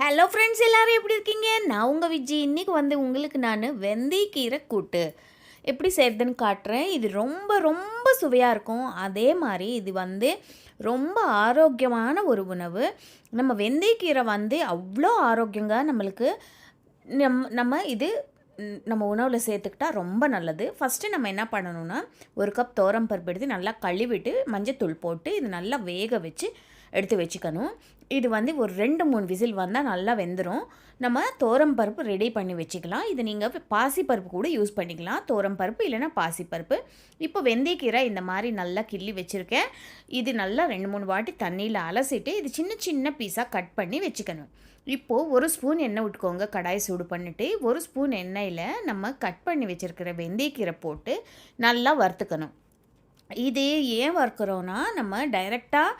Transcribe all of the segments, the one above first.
Hello friends, எல்லாரும் எப்படி இருக்கீங்க? நான் உங்கள் விஜி. இன்றைக்கி உங்களுக்கு நான் வெந்தயக்கீரை கூட்டு எப்படி செய்கிறதுன்னு காட்டுறேன். இது ரொம்ப ரொம்ப சுவையாக இருக்கும். அதே மாதிரி இது ரொம்ப ஆரோக்கியமான ஒரு உணவு. நம்ம வெந்தயக்கீரை அவ்வளோ ஆரோக்கியங்க. நம்மளுக்கு நம்ம இது நம்ம உணவில் சேர்த்துக்கிட்டா ரொம்ப நல்லது. ஃபஸ்ட்டு நம்ம என்ன பண்ணணும்னா, ஒரு கப் துவரம் பருப்பு எடுத்து நல்லா கழுவிட்டு மஞ்சத்தூள் போட்டு இது நல்லா வேக வச்சு எடுத்து வச்சுக்கணும். இது ஒரு 2-3 விசில் வந்தால் நல்லா வெந்துடும். நம்ம துவரம் பருப்பு ரெடி பண்ணி வச்சுக்கலாம். இது நீங்கள் பாசிப்பருப்பு கூட யூஸ் பண்ணிக்கலாம். துவரம் பருப்பு இல்லைனா பாசிப்பருப்பு. இப்போ வெந்தயக்கீரை இந்த மாதிரி நல்லா கிள்ளி வச்சுருக்கேன். இது நல்லா 2-3 வாட்டி தண்ணியில் அலசிட்டு இது சின்ன சின்ன பீஸாக கட் பண்ணி வச்சுக்கணும். இப்போது 1 ஸ்பூன் எண்ணெய் விட்டுக்கோங்க. கடாய் சூடு பண்ணிவிட்டு 1 ஸ்பூன் எண்ணெயில் நம்ம கட் பண்ணி வச்சுருக்கிற வெந்தயக்கீரை போட்டு நல்லா வறுத்துக்கணும். இது ஏன் வறுக்கிறோன்னா, நம்ம டைரெக்டாக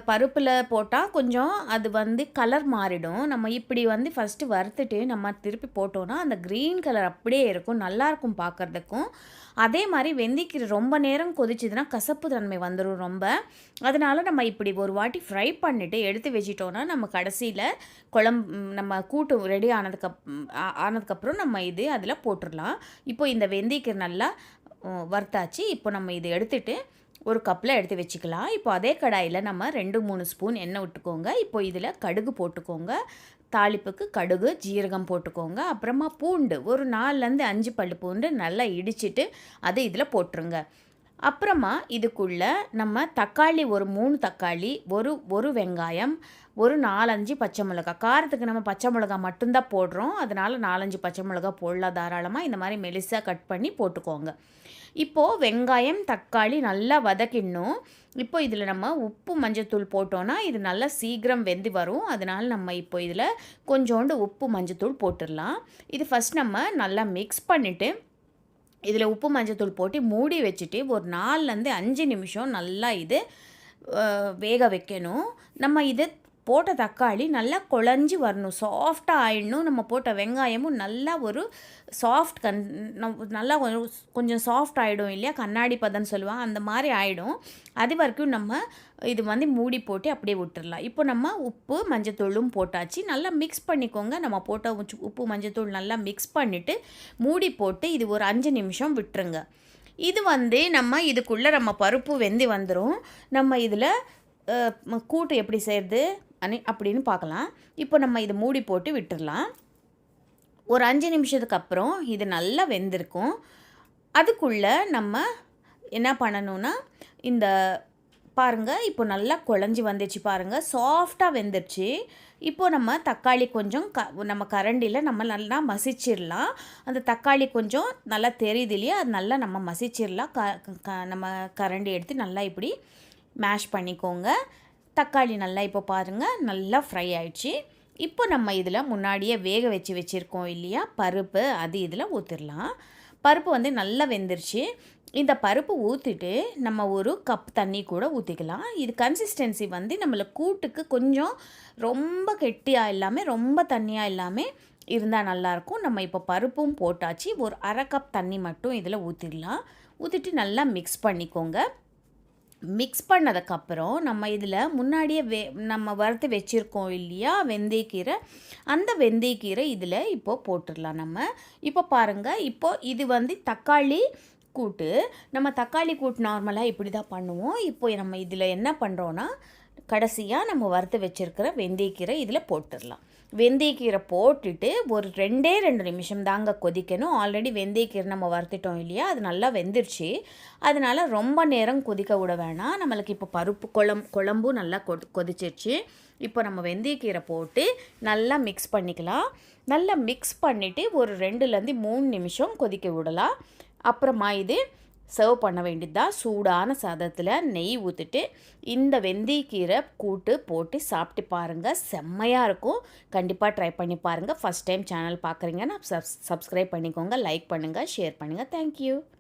பருப்பில் போட்டால் கொஞ்சம் அது கலர் மாறிடும். நம்ம இப்படி ஃபஸ்ட்டு வறுத்துட்டு நம்ம திருப்பி போட்டோன்னா அந்த க்ரீன் கலர் அப்படியே இருக்கும், நல்லாயிருக்கும் பார்க்குறதுக்கும். அதே மாதிரி வெந்தயக்கீரை ரொம்ப நேரம் கொதிச்சதுன்னா கசப்பு தன்மை வந்துடும் ரொம்ப. அதனால் நம்ம இப்படி ஒரு வாட்டி ஃப்ரை பண்ணிவிட்டு எடுத்து வச்சிட்டோன்னா நம்ம கடைசியில் நம்ம கூட்டு ரெடி ஆனதுக்கப்புறம் நம்ம அதில் போட்டுடலாம். இப்போ இந்த வெந்தயக்கீரை நல்லா வறுத்தாச்சு. இப்போ நம்ம இது எடுத்துகிட்டு ஒரு கப்பில் எடுத்து வச்சுக்கலாம். இப்போ அதே கடாயில் நம்ம 2-3 ஸ்பூன் எண்ணெய் விட்டுக்கோங்க. இப்போ இதில் கடுகு போட்டுக்கோங்க. தாளிப்புக்கு கடுகு, ஜீரகம் போட்டுக்கோங்க. அப்புறமா பூண்டு ஒரு 4-5 பல்லு பூண்டு நல்லா இடிச்சிட்டு அதை இதில் போட்டுருங்க. அப்புறமா இதுக்குள்ளே நம்ம தக்காளி ஒரு 3 தக்காளி, ஒரு வெங்காயம், ஒரு 4-5 பச்சை மிளகா. காரத்துக்கு நம்ம பச்சை மிளகா மட்டும்தான் போடுறோம். அதனால் 4-5 பச்சை மிளகா போடலாம் தாராளமாக. இந்த மாதிரி மெலிசாக கட் பண்ணி போட்டுக்கோங்க. இப்போது வெங்காயம், தக்காளி நல்லா வதக்கிடணும். இப்போ இதில் நம்ம உப்பு மஞ்சத்தூள் போட்டோன்னா இது நல்லா சீக்கிரம் வெந்து வரும். அதனால் நம்ம இப்போ இதில் கொஞ்சோண்டு உப்பு மஞ்சத்தூள் போட்டுடலாம். இது ஃபஸ்ட் நம்ம நல்லா மிக்ஸ் பண்ணிவிட்டு இதில் உப்பு மஞ்சத்தூள் போட்டு மூடி வச்சுட்டு ஒரு 4-5 நிமிஷம் நல்லா இது வேக வைக்கணும். நம்ம இது போட்ட தக்காளி நல்லா குழஞ்சி வரணும், சாஃப்டாக ஆகிடணும். நம்ம போட்ட வெங்காயமும் நல்லா ஒரு சாஃப்ட் நல்லா கொஞ்சம் சாஃப்ட் ஆகிடும் இல்லையா, கண்ணாடி பதம்னு சொல்லுவாங்க, அந்த மாதிரி ஆகிடும். அது வரைக்கும் நம்ம இது மூடி போட்டு அப்படியே விட்டுடலாம். இப்போ நம்ம உப்பு மஞ்சத்தூளும் போட்டாச்சு. நல்லா மிக்ஸ் பண்ணிக்கோங்க. நம்ம போட்ட உப்பு மஞ்சத்தூள் நல்லா மிக்ஸ் பண்ணிவிட்டு மூடி போட்டு இது ஒரு 5 நிமிஷம் விட்டுருங்க. இது நம்ம இதுக்குள்ளே நம்ம பருப்பு வெந்து வந்துடும். நம்ம இதில் கூட்டு எப்படி செய்கிறது அப்படின்னு பார்க்கலாம். இப்போ நம்ம இதை மூடி போட்டு விட்டுடலாம். ஒரு 5 நிமிஷத்துக்கு அப்புறம் இது நல்லா வெந்திருக்கும். அதுக்குள்ளே நம்ம என்ன பண்ணணும்னா, இந்த பாருங்கள் இப்போ நல்லா குழஞ்சி வந்துடுச்சு பாருங்கள், சாஃப்டாக வெந்துடுச்சு. இப்போ நம்ம தக்காளி கொஞ்சம் நம்ம கரண்டியில் நம்ம நல்லா மசிச்சிடலாம். அந்த தக்காளி கொஞ்சம் நல்லா தெரியுது இல்லையா, அது நல்லா நம்ம மசிச்சிடலாம். நம்ம கரண்டி எடுத்து நல்லா இப்படி மேஷ் பண்ணிக்கோங்க. தக்காளி நல்லா இப்போ பாருங்கள் நல்லா ஃப்ரை ஆயிடுச்சு. இப்போ நம்ம இதில் முன்னாடியே வேக வச்சுருக்கோம் இல்லையா பருப்பு, அது இதில் ஊற்றிடலாம். பருப்பு நல்லா வெந்துருச்சு. இந்த பருப்பு ஊற்றிட்டு நம்ம ஒரு கப் தண்ணி கூட ஊற்றிக்கலாம். இது கன்சிஸ்டன்சி நம்மளுக்கு கூட்டுக்கு கொஞ்சம் ரொம்ப கெட்டியாக இல்லாமல் ரொம்ப தண்ணியாக இல்லாமல் இருந்தால் நல்லாயிருக்கும். நம்ம இப்போ பருப்பும் போட்டாச்சு. ஒரு அரை கப் தண்ணி மட்டும் இதில் ஊற்றிடலாம். ஊற்றிட்டு நல்லா மிக்ஸ் பண்ணிக்கோங்க. மிக்ஸ் பண்ணதுக்கப்புறம் நம்ம இதில் முன்னாடியே நம்ம வறுத்து வச்சுருக்கோம் இல்லையா வெந்தயக்கீரை, அந்த வெந்தயக்கீரை இதில் இப்போது போட்டுடலாம் நம்ம. இப்போ பாருங்கள், இப்போது இது தக்காளி கூட்டு. நம்ம தக்காளி கூட்டு நார்மலாக இப்படி தான் பண்ணுவோம். இப்போ நம்ம இதில் என்ன பண்ணுறோன்னா, கடைசியாக நம்ம வறுத்து வச்சுருக்கிற வெந்தயக்கீரை இதில் போட்டுடலாம். வெந்தயக்கீரை போட்டுட்டு ஒரு 2 நிமிஷம் தாங்க கொதிக்கணும். ஆல்ரெடி வெந்தயக்கீரை நம்ம வறுத்துட்டோம் இல்லையா, அது நல்லா வெந்துருச்சு. அதனால் ரொம்ப நேரம் கொதிக்க விட வேணாம். நம்மளுக்கு இப்போ பருப்பு குழம்பும் நல்லா கொதிச்சிருச்சு. இப்போ நம்ம வெந்தயக்கீரை போட்டு நல்லா மிக்ஸ் பண்ணிக்கலாம். நல்லா மிக்ஸ் பண்ணிவிட்டு ஒரு 2-3 நிமிஷம் கொதிக்க விடலாம். அப்புறமா இது சர்வ் பண்ண வேண்டியது தான். சூடான சாதத்தில் நெய் ஊற்றிட்டு இந்த வெந்தயக்கீரை கூட்டு போட்டு சாப்பிட்டு பாருங்கள், செம்மையாக இருக்கும். கண்டிப்பாக ட்ரை பண்ணி பாருங்கள். ஃபஸ்ட் டைம் சேனல் பார்க்குறீங்கன்னா சப்ஸ்கிரைப் பண்ணிக்கோங்க, லைக் பண்ணுங்கள், ஷேர் பண்ணுங்கள். தேங்க்யூ.